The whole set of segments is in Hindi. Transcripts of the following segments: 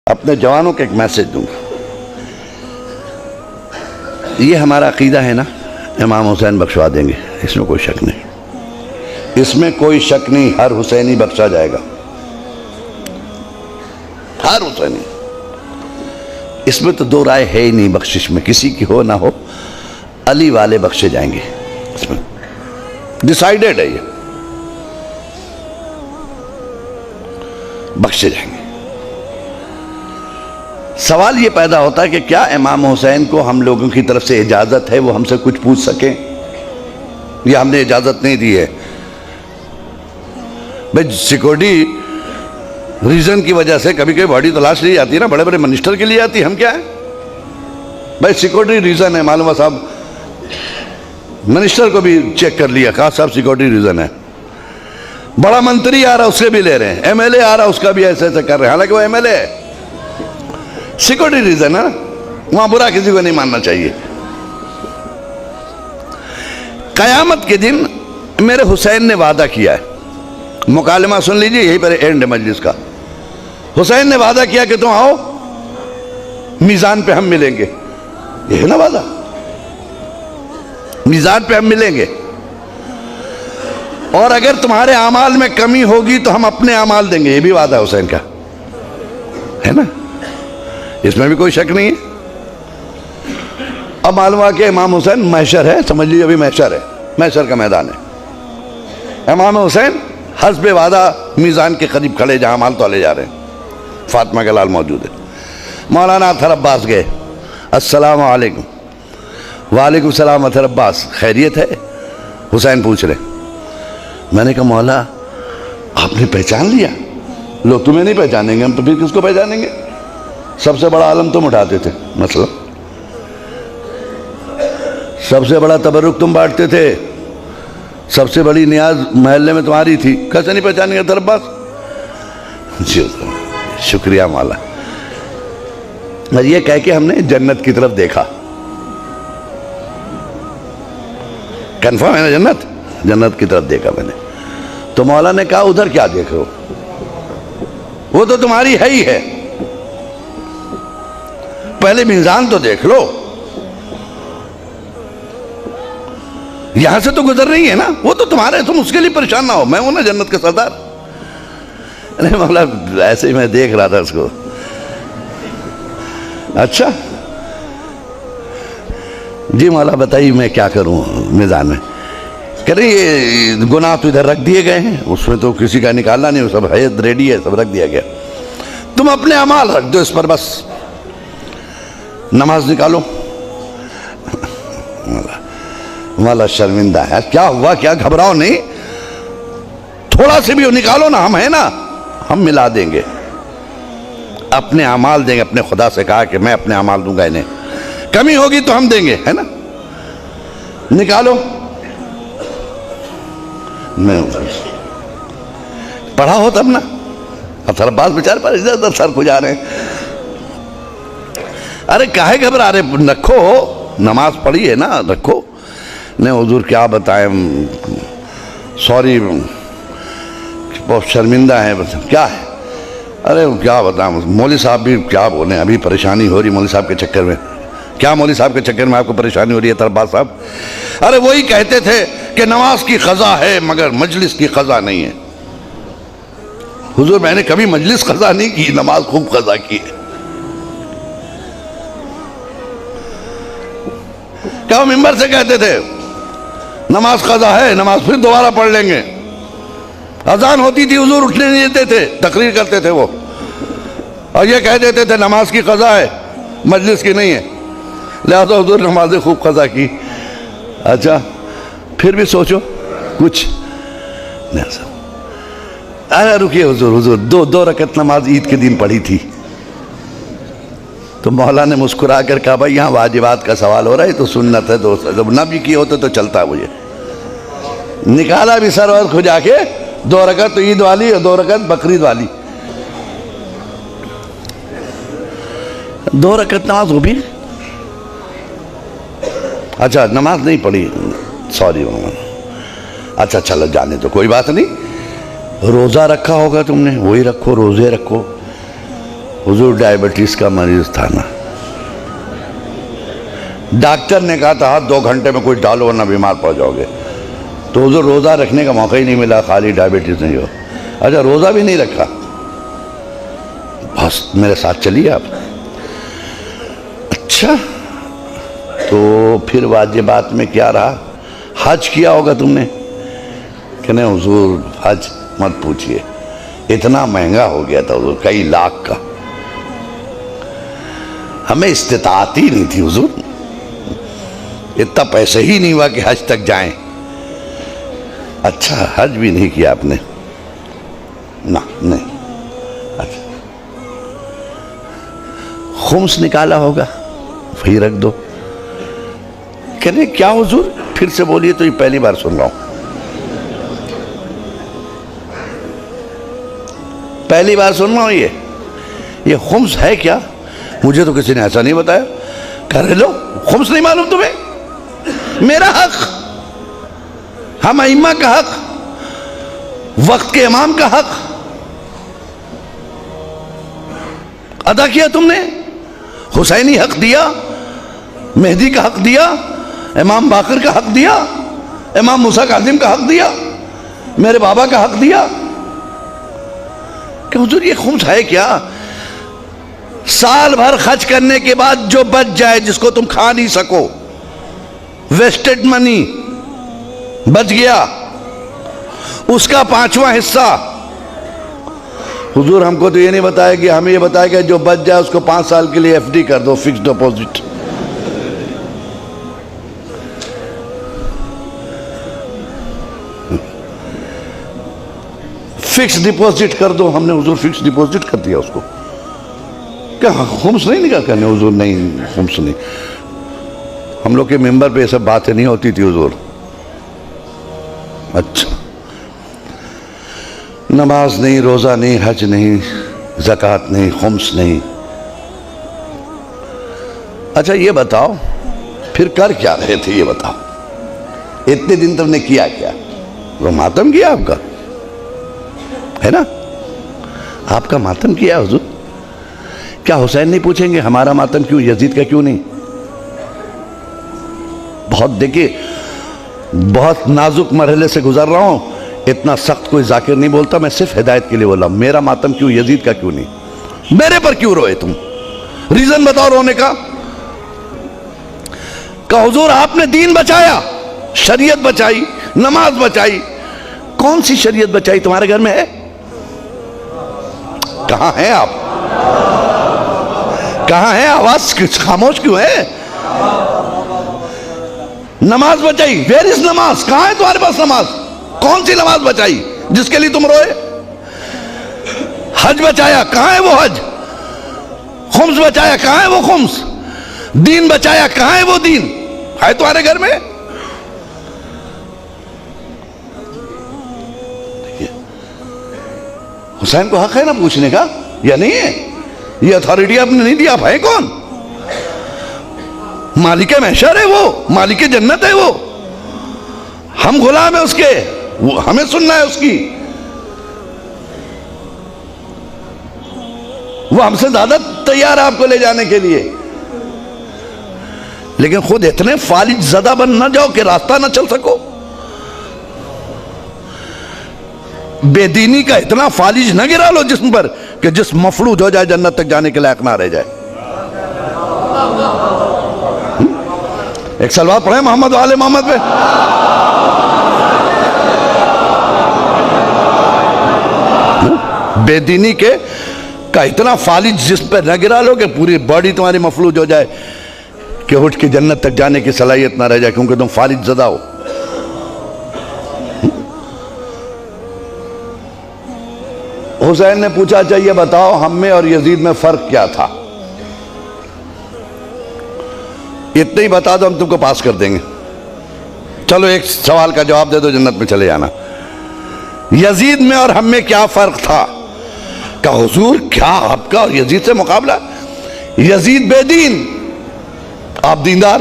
अपने जवानों को एक मैसेज दूंगा। ये हमारा अकीदा है ना, इमाम हुसैन बख्शवा देंगे, इसमें कोई शक नहीं, इसमें कोई शक नहीं। हर हुसैनी बख्शा जाएगा, हर हुसैनी, इसमें तो दो राय है ही नहीं। बख्शिश में किसी की हो ना हो, अली वाले बख्शे जाएंगे, इसमें डिसाइडेड है, ये बख्शे जाएंगे। सवाल ये पैदा होता है कि क्या इमाम हुसैन को हम लोगों की तरफ से इजाज़त है वो हमसे कुछ पूछ सकें, या हमने इजाज़त नहीं दी है? भाई सिक्योरिटी रीज़न की वजह से कभी कभी बॉडी तलाश ली जाती है ना, बड़े बड़े मिनिस्टर के लिए आती है, हम क्या है भाई सिक्योरिटी रीज़न है, मालूम है साहब, मिनिस्टर को भी चेक कर लिया, कहा साहब सिक्योरिटी रीज़न है। बड़ा मंत्री आ रहा उससे भी ले रहे हैं, एमएलए आ रहा उसका भी ऐसे ऐसे कर रहे हैं, हालांकि वो एमएलए है, सिक्योरिटी रीजन है ना, वहां बुरा किसी को नहीं मानना चाहिए। कयामत के दिन मेरे हुसैन ने वादा किया है, मुकालमा सुन लीजिए, यहीं पर एंड मजलिस का। हुसैन ने वादा किया कि तुम आओ, मीजान पे हम मिलेंगे, ये है ना वादा, मीजान पे हम मिलेंगे, और अगर तुम्हारे अमाल में कमी होगी तो हम अपने अमाल देंगे, ये भी वादा है हुसैन का, है ना, इसमें भी कोई शक नहीं है। अब मालूम के इमाम हुसैन महशर है, समझ लीजिए अभी महशर है, महशर का मैदान है। इमाम हुसैन हस्बे वादा मीज़ान के करीब खड़े, जहां माल तोले जा रहे हैं, फातिमा के लाल मौजूद है। मौलाना अतहर अब्बास गए, अस्सलाम वालेकुम। वालेकुम सलाम अतहर अब्बास, खैरियत है? हुसैन पूछ रहे। मैंने कहा मौला आपने पहचान लिया? लोग तुम्हें नहीं पहचानेंगे, हम तो फिर किसको पहचानेंगे? सबसे बड़ा आलम तुम उठाते थे, मतलब सबसे बड़ा तबरुक तुम बांटते थे, सबसे बड़ी नियाज महल्ले में तुम्हारी थी, कैसे नहीं पहचानेंगे अतहर अब्बास? जी शुक्रिया मौला। और ये कह के हमने जन्नत की तरफ देखा, कंफर्म है ना, जन्नत, जन्नत की तरफ देखा मैंने। तो मौला ने कहा उधर क्या देख रहे हो, वो तो तुम्हारी है ही है, पहले मीज़ान तो देख लो, यहां से तो गुजर रही है ना, वो तो तुम्हारे, तुम उसके लिए परेशान ना हो, मैं हूं ना जन्नत का सरदार। अरे मौला ऐसे ही मैं देख रहा था उसको। अच्छा जी मौला बताइए मैं क्या करूं मीज़ान में? कह रहे ये गुनाह तो इधर रख दिए गए हैं, उसमें तो किसी का निकालना नहीं, सब है रेडी है, सब रख दिया गया, तुम अपने अमाल रख दो इस पर, बस नमाज निकालो। मौला शर्मिंदा है, क्या हुआ, क्या घबराओ नहीं, थोड़ा से भी निकालो ना, हम है ना, हम मिला देंगे, अपने अमाल देंगे। अपने खुदा से कहा कि मैं अपने अमाल दूंगा, इन्हें कमी होगी तो हम देंगे, है ना, निकालो। मैं पढ़ा हो तब ना, अतहर अब्बास बेचारे पर इधर उधर सर खुजा रहे हैं। अरे काहे घबरा रहे, रखो, नमाज पढ़ी है ना, रखो। नहीं हुजूर क्या बताएं, सॉरी बहुत शर्मिंदा है, बस क्या है? अरे क्या बताऊं, मौली साहब भी क्या बोले, अभी परेशानी हो रही मौली साहब के चक्कर में। क्या मौली साहब के चक्कर में आपको परेशानी हो रही है अतहर अब्बास साहब? अरे वही कहते थे कि नमाज की क़ज़ा है मगर मजलिस की क़ज़ा नहीं है। हुजूर मैंने कभी मजलिस क़ज़ा नहीं की, नमाज खूब क़ज़ा की है। क्या वो मिंबर से कहते थे नमाज क़ज़ा है, नमाज फिर दोबारा पढ़ लेंगे? अजान होती थी हुजूर उठने नहीं देते थे, तकरीर करते थे वो, और ये कह देते थे नमाज की क़ज़ा है, मजलिस की नहीं है, लिहाजा हुजूर नमाज़ें खूब क़ज़ा की। अच्छा फिर भी सोचो कुछ नहीं। अरे रुकिए हुजूर, हुजूर दो रकत नमाज ईद के दिन पढ़ी थी। तो मौला ने मुस्कुरा कर कहा भाई यहाँ वाजिबात का सवाल हो रहा है, तो सुन्नत है, तो जब न भी किए होते तो चलता मुझे। निकाला भी सरवर खुजा के, 2 रकत तो ईद वाली और 2 रकत बकरीद वाली, 2 रकत नमाज वो भी। अच्छा नमाज नहीं पढ़ी, सॉरी। अच्छा चलो जाने तो कोई बात नहीं, रोज़ा रखा होगा तुमने, वही रखो, रोज़े रखो, हुजूर डायबिटीज का मरीज था ना, डॉक्टर ने कहा था 2 घंटे में कुछ डालो वरना बीमार पड़ जाओगे। तो हुजूर रोज़ा रखने का मौका ही नहीं मिला, खाली डायबिटीज नहीं हो। अच्छा, रोज़ा भी नहीं रखा, बस मेरे साथ चलिए आप। अच्छा, तो फिर वाजिबात में क्या रहा? हज किया होगा तुमने? कि नहीं हुजूर हज मत पूछिए, इतना महंगा हो गया था हुजूर, कई लाख का, हमें इस्तिताअत ही नहीं थी हुजूर, इतना पैसे ही नहीं हुआ कि हज तक जाएं। अच्छा, हज भी नहीं किया आपने ना? नहीं। अच्छा, खुम्स निकाला होगा, वही रख दो। कहने क्या हुजूर? फिर से बोलिए, तो ये पहली बार सुन रहा हूं, पहली बार सुन रहा हूं। ये खुम्स है क्या? मुझे तो किसी ने ऐसा नहीं बताया। कह रहे लो खुम्स नहीं मालूम तुम्हें? मेरा हक, हम अइम्मा का हक, वक्त के इमाम का हक अदा किया तुमने। हुसैनी हक दिया, मेहदी का हक दिया, इमाम बाकर का हक दिया, इमाम मूसा काजिम का हक दिया, मेरे बाबा का हक दिया। कि हुजूर ये खुम्स है क्या? साल भर खर्च करने के बाद जो बच जाए, जिसको तुम खा नहीं सको, वेस्टेड मनी बच गया, उसका 5वां हिस्सा। हुजूर हमको तो ये नहीं बताया कि हमें ये बताया कि जो बच जाए उसको 5 साल के लिए एफडी कर दो, फिक्स डिपॉजिट। फिक्स डिपॉजिट कर दो। हमने हुजूर फिक्स डिपॉजिट कर दिया उसको। क्या खुम्स नहीं निकाल? करने हुजूर नहीं, खुम्स नहीं। हम लोग के मेंबर पे ये सब बातें नहीं होती थी हुजूर। अच्छा, नमाज नहीं, रोजा नहीं, हज नहीं, ज़कात नहीं, खुम्स नहीं। अच्छा ये बताओ फिर कर क्या रहे थे? ये बताओ, इतने दिन तुमने किया क्या? वो मातम किया आपका, है ना? आपका मातम किया हुजूर। क्या हुसैन नहीं पूछेंगे हमारा मातम क्यों, यजीद का क्यों नहीं? बहुत देखिए, बहुत नाजुक मरहले से गुजर रहा हूं, इतना सख्त कोई जाकिर नहीं बोलता, मैं सिर्फ हिदायत के लिए बोला। मेरा मातम क्यों, यजीद का क्यों नहीं? मेरे पर क्यों रोए तुम? रीजन बताओ रोने का। हुजूर आपने दीन बचाया, शरीयत बचाई, नमाज बचाई। कौन सी शरीयत बचाई तुम्हारे घर में है? कहां हैं आप? कहां है? आवाज खामोश क्यों है? नमाज बचाई, वेयर इज नमाज? कहां है तुम्हारे पास नमाज? कौन सी नमाज बचाई जिसके लिए तुम रोए? हज बचाया, कहां है वो हज? खुम्स बचाया, कहां है वो खुम्स? दीन बचाया, कहां है वो दीन? है तुम्हारे घर में? हुसैन को हक है ना पूछने का, या नहीं है? ये अथॉरिटी आपने नहीं दिया। आप है कौन? मालिक महशर है वो, मालिक जन्नत है वो, हम गुलाम है उसके, वो हमें सुनना है उसकी। वो हमसे ज्यादा तैयार है आपको ले जाने के लिए, लेकिन खुद इतने फालिज ज़दा बन ना जाओ कि रास्ता ना चल सको। बेदीनी का इतना फालिज ना गिरा लो जिस्म पर कि जिस्म मफलूज हो जाए, जन्नत तक जाने के लायक ना रह जाए। एक सलवात पढ़े मोहम्मद वाले मोहम्मद पे। बेदीनी के का इतना फालिज जिस्म पर न गिरा लो कि पूरी बॉडी तुम्हारी मफलूज हो जाए कि उठ के जन्नत तक जाने की सलाहियत ना रह जाए, क्योंकि तुम फालिज ज़दा हो। हुसैन ने पूछा, चाहिए बताओ हम में और यजीद में फर्क क्या था? इतने ही बता दो, हम तुमको पास कर देंगे। चलो एक सवाल का जवाब दे दो, जन्नत में चले जाना। यजीद में और हम में क्या फर्क था? क्या हुजूर क्या आपका और यजीद से मुकाबला? यजीद बेदीन, आप दीनदार।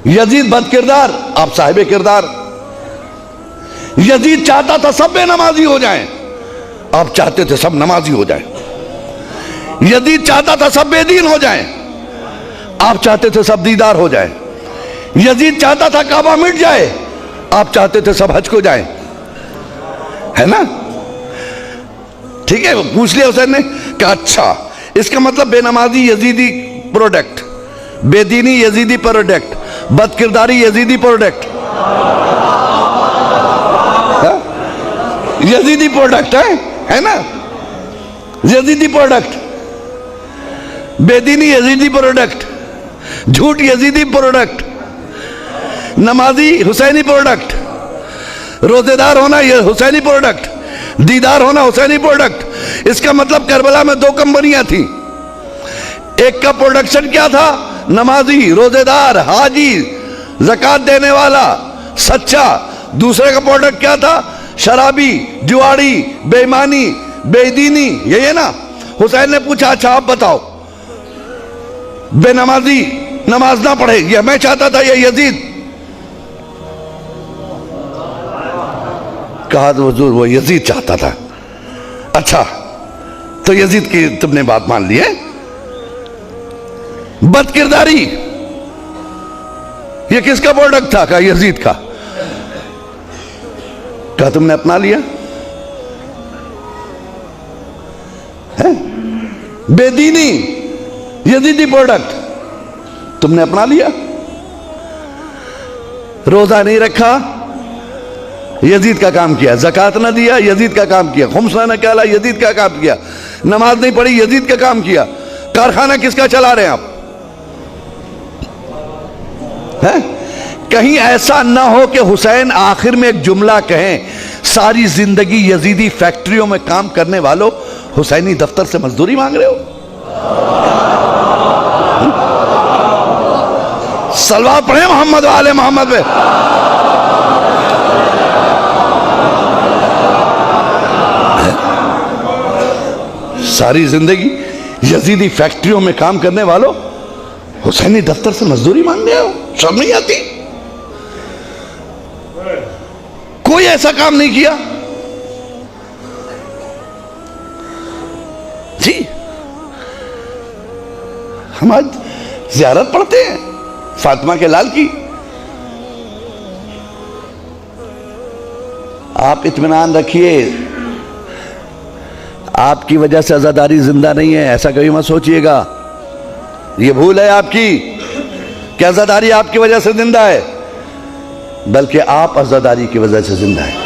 यजीद बदकिरदार, आप साहिब किरदार। यजीद चाहता था सब बेनमाजी हो जाएं, आप चाहते थे सब नमाजी हो जाए। यजीद चाहता था सब बेदीन हो जाएं, आप चाहते थे सब दीदार हो जाए। यजीद चाहता था काबा मिट जाए, आप चाहते थे सब हज को जाएं, है ना? ठीक है, पूछ लिया हुसैन ने, कहा अच्छा इसका मतलब बेनमाजी यजीदी प्रोडक्ट, बेदीनी यजीदी प्रोडक्ट, बदकिरदारी यजीदी प्रोडक्ट, यजीदी प्रोडक्ट है ना? यजीदी प्रोडक्ट, बेदीनी यजीदी प्रोडक्ट, झूठ यजीदी प्रोडक्ट, नमाजी हुसैनी प्रोडक्ट, रोजेदार होना ये हुसैनी प्रोडक्ट, दीदार होना हुसैनी प्रोडक्ट। इसका मतलब करबला में 2 कंपनियां थी, एक का प्रोडक्शन क्या था? नमाजी, रोजेदार, हाजी, ज़कात देने वाला, सच्चा। दूसरे का प्रोडक्ट क्या था? शराबी, जुआड़ी, बेईमानी, बेदीनी। यही है ना? हुसैन ने पूछा अच्छा आप बताओ, बेनमाजी नमाज ना पढ़े, यह मैं चाहता था, यह यजीद। कहा तो हुजूर वो यजीद चाहता था। अच्छा तो यजीद की तुमने बात मान ली है। बदकिरदारी ये किसका प्रोडक्ट था? कहा यजीद का। कहा तुमने अपना लिया है? बेदीनी यजीदी प्रोडक्ट तुमने अपना लिया। रोजा नहीं रखा, यजीद का काम किया। ज़कात ना दिया, यजीद का काम किया। खुम्स ना निकाला, यजीद का काम किया। नमाज नहीं पढ़ी, यजीद का काम किया। कारखाना किसका चला रहे हैं आप? है? कहीं ऐसा ना हो कि हुसैन आखिर में एक जुमला कहें, सारी जिंदगी यजीदी फैक्ट्रियों में काम करने वालों हुसैनी दफ्तर से मजदूरी मांग रहे हो। सलवार पढ़े मोहम्मद वाले मोहम्मद पे। सारी जिंदगी यजीदी फैक्ट्रियों में काम करने वालों हुसैनी दफ्तर से मजदूरी मांग रहे हो। शर्म नहीं आती? कोई ऐसा काम नहीं किया जी। हम आज ज़ियारत पढ़ते हैं फातिमा के लाल की। आप इत्मीनान रखिए, आपकी वजह से अज़ादारी जिंदा नहीं है, ऐसा कभी मत सोचिएगा। ये भूल है आपकी कि अज़ादारी आपकी वजह से जिंदा है, बल्कि आप अज़ादारी की वजह से जिंदा है।